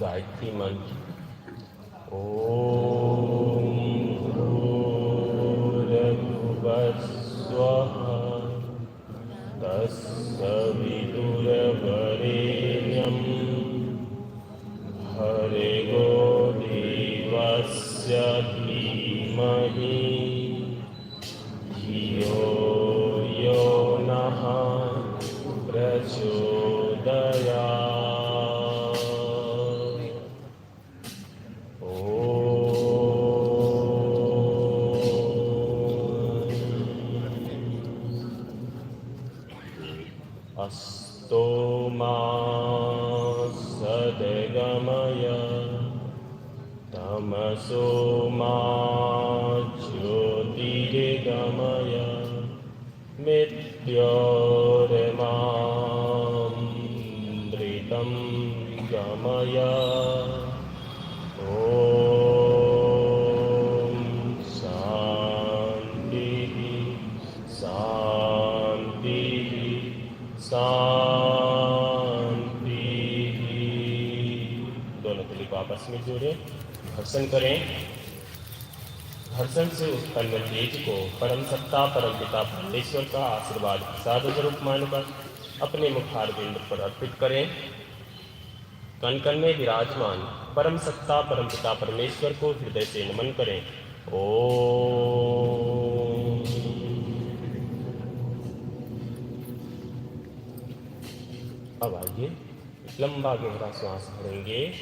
गायत्री मंत्र। ओम भूर्भुवस्सुवः तत्सवितुर्वरेण्यं भर्गो देवस्य धीमहि धियो यो नः प्रचोदयात्। अस्तो मा सद्गमय तमसो मा ज्योतिर्गमय मृत्योर्मामृतं गमय। ॐ शान्तिः शान्तिः शांति। दोनों क्लिप आपस में जोड़े, घर्षण करें। घर्षण से उत्पन्न तेज को परम सत्ता परम पिता परमेश्वर का आशीर्वाद साधु स्वरूप मानकर अपने मुखारविंद पर अर्पित करें। कण कण में विराजमान परम सत्ता परम पिता परमेश्वर को हृदय से नमन करें। ओम। अब आइए लंबा गहरा श्वास भरेंगे।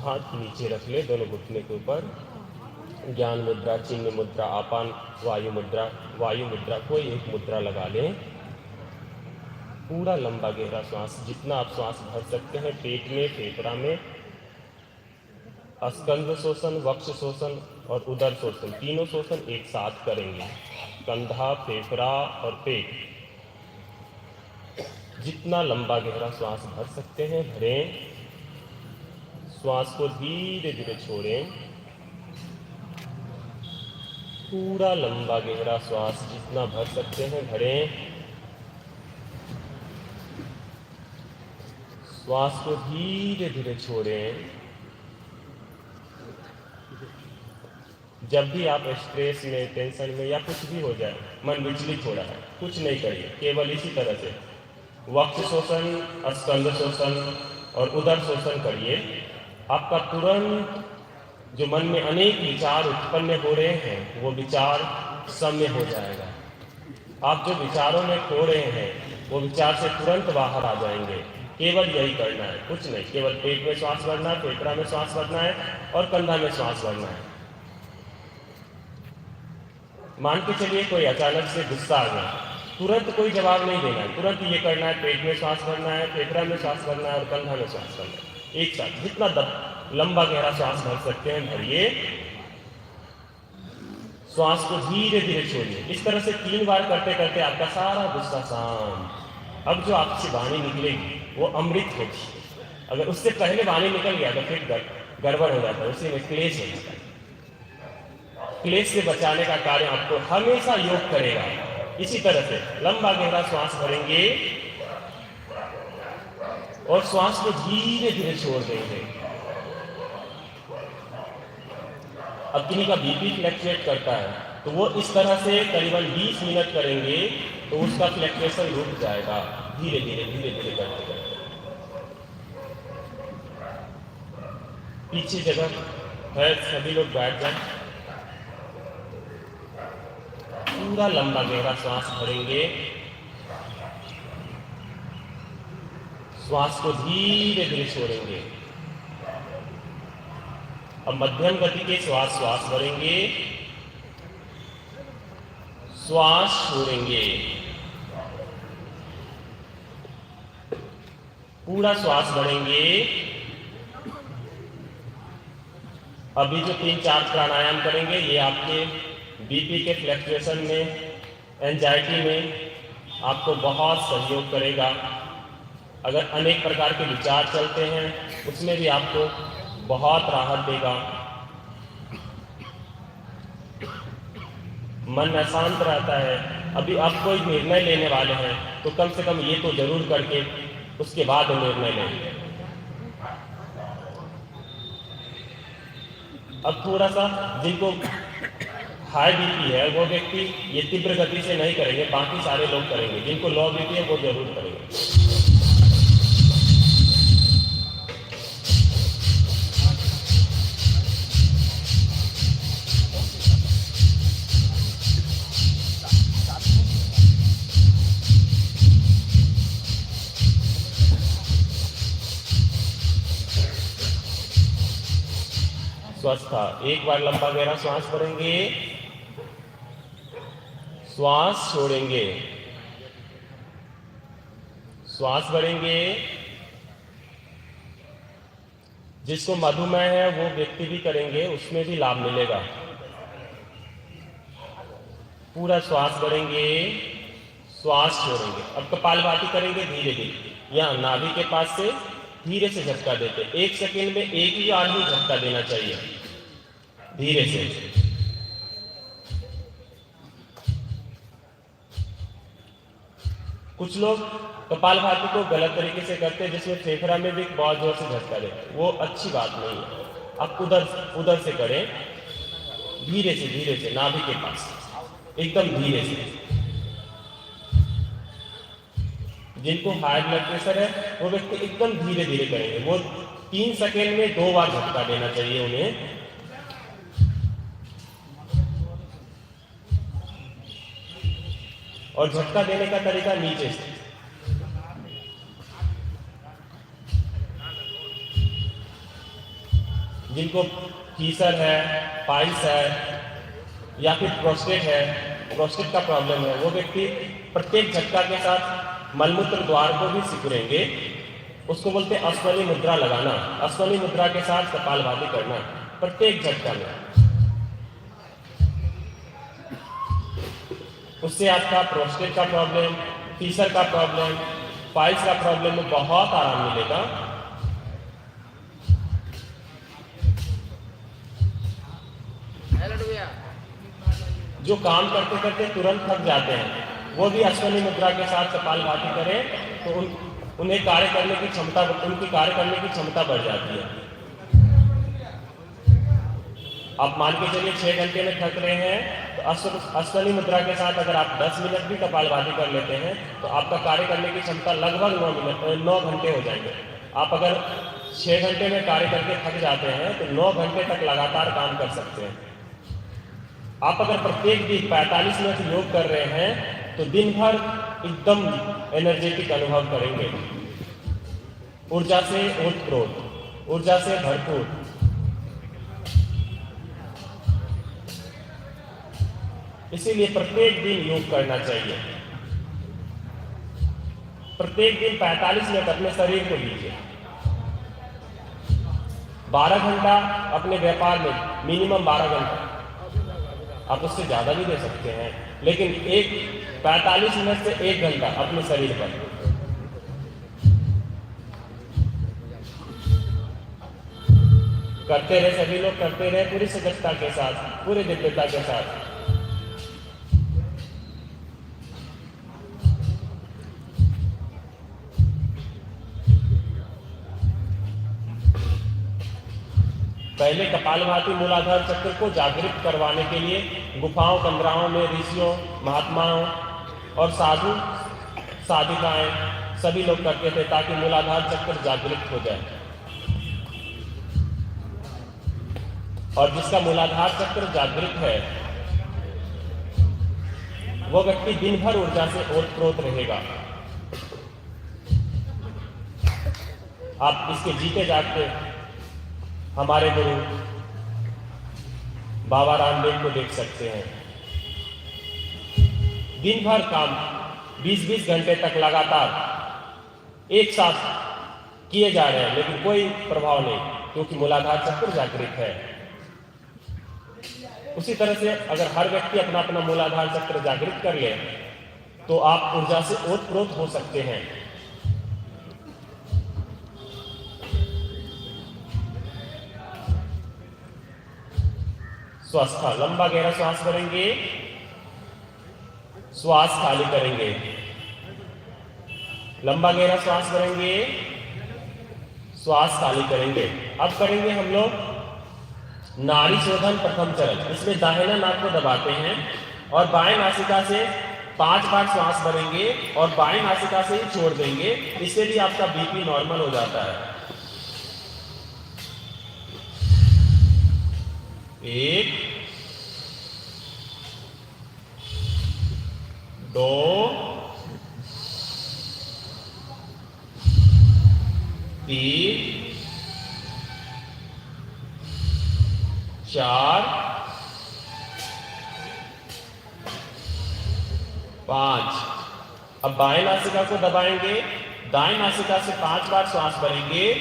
हाथ नीचे रख ले दोनों घुटने के ऊपर। ज्ञान मुद्रा, चिन्ह मुद्रा, आपान वायु मुद्रा, कोई एक मुद्रा लगा लें। पूरा लंबा गहरा श्वास, जितना आप श्वास भर सकते हैं पेट में, फेफड़ा में। स्कंध शोषण, वक्ष शोषण और उदर शोषण, तीनों शोषण एक साथ करेंगे। कंधा, फेफड़ा और पेट। जितना लंबा गहरा श्वास भर सकते हैं भरें। श्वास को धीरे धीरे छोड़ें। पूरा लंबा गहरा श्वास जितना भर सकते हैं भरें। श्वास को धीरे धीरे छोड़ें। जब भी आप स्ट्रेस में, टेंशन में या कुछ भी हो जाए, मन विचलित हो रहा है, कुछ नहीं करिए, केवल इसी तरह से वक्ष शोषण, स्कंध शोषण और उदर शोषण करिए। आपका तुरंत जो मन में अनेक विचार उत्पन्न हो रहे हैं वो विचार सम्य हो जाएगा। आप जो विचारों में खो रहे हैं वो विचार से तुरंत बाहर आ जाएंगे। केवल यही करना है, कुछ नहीं। केवल पेट में श्वास भरना है, फेफड़ा में श्वास भरना है और कंधा में श्वास भरना है। मान के चलिए कोई अचानक से गुस्सा आ गया, तुरंत कोई जवाब नहीं देना है, तुरंत ये करना है। पेट में श्वास भरना है, फेफड़ा में श्वास भरना है और कंधा में श्वास भरना है। एक साथ जितना लंबा गहरा श्वास भर सकते हैं भरिए। श्वास को धीरे धीरे छोड़िए। इस तरह से 3 बार करते करते आपका सारा गुस्सा शांत। अब जो आपसे वाणी निकलेगी वो अमृत होगी। अगर उससे पहले वाणी निकल गया तो फिर गड़बड़ हो जाता है, उसी में क्लेश हो जाता है। क्लेश से बचाने का कार्य आपको हमेशा योग करेगा। इसी तरह से लंबा गहरा श्वास भरेंगे और श्वास को धीरे धीरे छोड़ देंगे। अब किन्हीं का बीपी फ्लक्चुएट करता है तो वो इस तरह से करीबन 20 मिनट करेंगे तो उसका फ्लक्चुएशन रुक जाएगा। धीरे धीरे धीरे धीरे करते करते पीछे जगह है, सभी लोग बैठ जाए। पूरा लंबा गहरा श्वास भरेंगे। श्वास को धीरे धीरे छोड़ेंगे। अब मध्यम गति के श्वास भरेंगे, श्वास छोड़ेंगे। पूरा श्वास भरेंगे। अभी जो 3-4 प्राणायाम करेंगे ये आपके बीपी के फ्लक्चुएशन में, एंजाइटी में आपको बहुत सहयोग करेगा। अगर अनेक प्रकार के विचार चलते हैं उसमें भी आपको बहुत राहत देगा। मन अशांत रहता है। अभी आप कोई निर्णय लेने वाले हैं तो कम से कम ये तो जरूर करके उसके बाद निर्णय लें। अब थोड़ा सा जिनको हाई बीपी है वो व्यक्ति ये तीव्र गति से नहीं करेंगे, बाकी सारे लोग करेंगे। जिनको लो बीपी है वो जरूर करेंगे। स्वस्था, एक बार लंबा गहरा श्वास भरेंगे, श्वास छोड़ेंगे, श्वास भरेंगे। जिसको मधुमेह है वो व्यक्ति भी करेंगे, उसमें भी लाभ मिलेगा। पूरा श्वास भरेंगे, श्वास छोड़ेंगे। अब कपालभाति करेंगे धीरे धीरे, यहाँ नाभि के पास से धीरे से झटका देते। 1 सेकेंड में एक ही बार ही झटका देना चाहिए, धीरे से। कुछ लोग कपालभाति को गलत तरीके से करते हैं, जिसमें फेफड़ा में भी बहुत जोर से झटका देते हैं, वो अच्छी बात नहीं है। आप उधर से करें, धीरे से नाभि के पास एकदम धीरे से। जिनको हाई ब्लड प्रेशर है वो व्यक्ति एकदम धीरे धीरे करेंगे। वो 3 सेकेंड में 2 बार झटका देना चाहिए उन्हें। और झटका देने का तरीका नीचे से। जिनको कीसर है, पाइल्स है या फिर प्रोस्टेट है, प्रोस्टेट का प्रॉब्लम है, वो व्यक्ति प्रत्येक झटका के साथ मलमूत्र द्वार को भी सिकुड़ेंगे। उसको बोलते हैं अश्वनी मुद्रा लगाना। अश्वनी मुद्रा के साथ कपालभाति करना प्रत्येक झटका में। उससे आपका प्रोस्टेट का प्रॉब्लम, कीसर का प्रॉब्लम, पाइल्स का प्रॉब्लम में बहुत आराम मिलेगा। जो काम करते करते तुरंत थक जाते हैं वो भी अश्वनी मुद्रा के साथ कपालभाति करें तो उन्हें कार्य करने की क्षमता, उनकी कार्य करने की क्षमता बढ़ जाती है। आप मान के चलिए 6 घंटे में थक रहे हैं तो अश्वनी मुद्रा के साथ अगर आप 10 मिनट भी कपालभाति कर लेते हैं तो आपका कार्य करने की क्षमता लगभग 9 घंटे हो जाएंगे। आप अगर 6 घंटे में कार्य करके थक जाते हैं तो 9 घंटे तक लगातार काम कर सकते हैं। आप अगर प्रत्येक दिन 45 मिनट योग कर रहे हैं तो दिन भर एकदम एनर्जेटिक अनुभव करेंगे, ऊर्जा से ओतप्रोत, ऊर्जा से भरपूर। इसीलिए प्रत्येक दिन योग करना चाहिए। प्रत्येक दिन 45 मिनट अपने शरीर को दीजिए। 12 घंटा अपने व्यापार में, मिनिमम 12 घंटा। आप उससे ज्यादा भी दे सकते हैं, लेकिन 45 मिनट से 1 घंटा अपने शरीर पर। करते रहे, सभी लोग करते रहे, पूरी सजगता के साथ, पूरी दिव्यता के साथ। पहले कपालभाति मूलाधार चक्र को जागृत करवाने के लिए गुफाओं, कंदराओं में ऋषियों, महात्माओं और साधु साधिकाएं सभी लोग करते थे ताकि मूलाधार चक्र जागृत हो जाए। और जिसका मूलाधार चक्र जागृत है वो व्यक्ति दिन भर ऊर्जा से ओतप्रोत रहेगा। आप इसके जीते जागते हमारे गुरु बाबा रामदेव को देख सकते हैं। दिन भर काम 20-20 घंटे तक लगातार एक साथ किए जा रहे हैं, लेकिन कोई प्रभाव नहीं, क्योंकि मूलाधार चक्र जागृत है। उसी तरह से अगर हर व्यक्ति अपना अपना मूलाधार चक्र जागृत कर ले तो आप ऊर्जा से ओतप्रोत हो सकते हैं। स्वस्था, लंबा गहरा श्वास भरेंगे, श्वास खाली करेंगे। लंबा गहरा श्वास भरेंगे, श्वास खाली करेंगे। अब करेंगे हम लोग नाड़ी शोधन प्रथम चरण, इसमें दाहिना नाक को दबाते हैं और बाएं नासिका से 5 बार श्वास भरेंगे और बाएं नासिका से ही छोड़ देंगे। इससे भी आपका बीपी नॉर्मल हो जाता है। 1 2 3 4 5। अब बाएं नासिका को दबाएंगे, दाएं नासिका से 5 बार श्वास भरेंगे,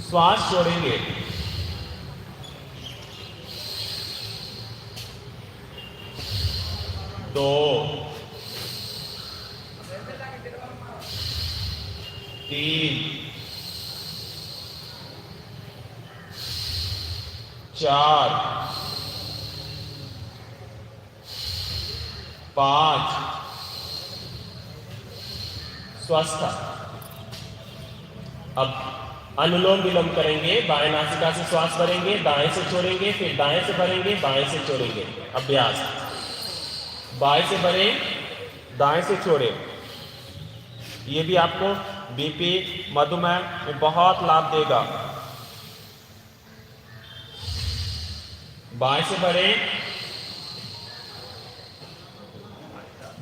श्वास छोड़ेंगे। 2 3 4 5। स्वस्थ। अब अनुलोम विलोम करेंगे, बाएं नासिका से श्वास भरेंगे, दाएं से छोड़ेंगे, फिर दाएं से भरेंगे, बाएं से छोड़ेंगे। अभ्यास, बाएं से भरें, दाएं से छोड़ें। ये भी आपको बीपी, मधुमेह में बहुत लाभ देगा। बाएं से भरें,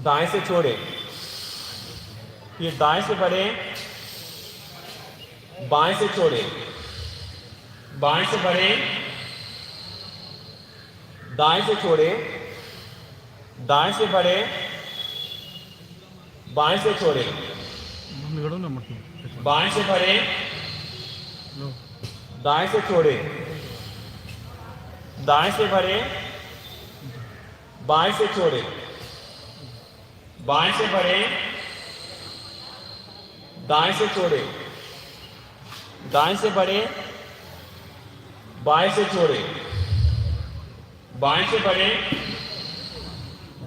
दाएं से छोड़ें, फिर दाएं से भरें, बाएं से छोड़ें, बाएं से भरें, दाएं से छोड़ें, दाएं से भरें, बाएं से छोड़ें, बाएं से भरें, दाएं से छोड़ें, दाएं से भरें, बाएं से छोड़ें, बाएं से भरें, दाएं से छोड़ें, दाएं से भरें, बाएं से छोड़ें, बाएं से भरें,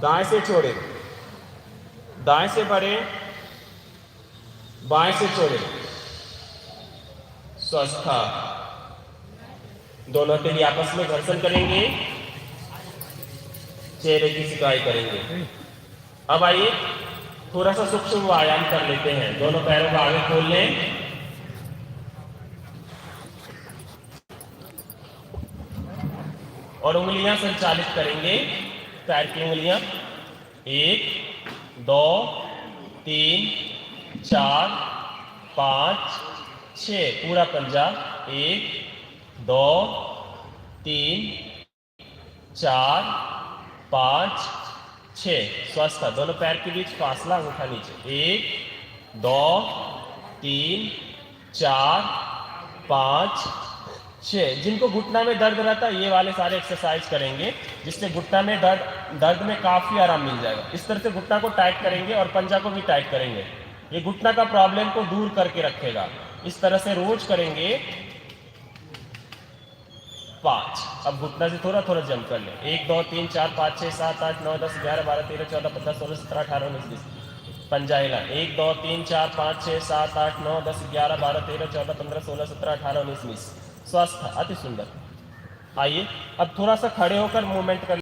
दाएं से छोड़ें, दाएं से भरें, बाएं से छोड़ें। स्वस्थ। दोनों हथेली आपस में घर्षण करेंगे, चेहरे की सिकाई करेंगे। अब आइए थोड़ा सा सूक्ष्म व्यायाम कर लेते हैं। दोनों पैरों को आगे खोल लें और उंगलियां संचालित करेंगे, पैर की उंगलियां। 1 2 3 4 5 6, पूरा पंजा। 1 2 3 4 5 6। स्वस्थ। दोनों पैर के बीच फासला अंगूठा नीचे। 1 2 3 4 5 6। जिनको घुटना में दर्द रहता है ये वाले सारे एक्सरसाइज करेंगे, जिससे घुटना में दर्द में काफी आराम मिल जाएगा। इस तरह से घुटना को टाइट करेंगे और पंजा को भी टाइट करेंगे। ये घुटना का प्रॉब्लम को दूर करके रखेगा। इस तरह से रोज करेंगे 5। अब घुटना से थोड़ा थोड़ा जंप कर ले। 1 2 3 4 5 6 7 8 9 10 11 12 13 14 15 16 17 18 19 20। पंजा हिला। 1 2 3 4 5 6 7 8 9 10 11 12 13 14 15 16 17 18 19 20। स्वस्थ। अति सुंदर। आइए अब थोड़ा सा खड़े होकर मूवमेंट कर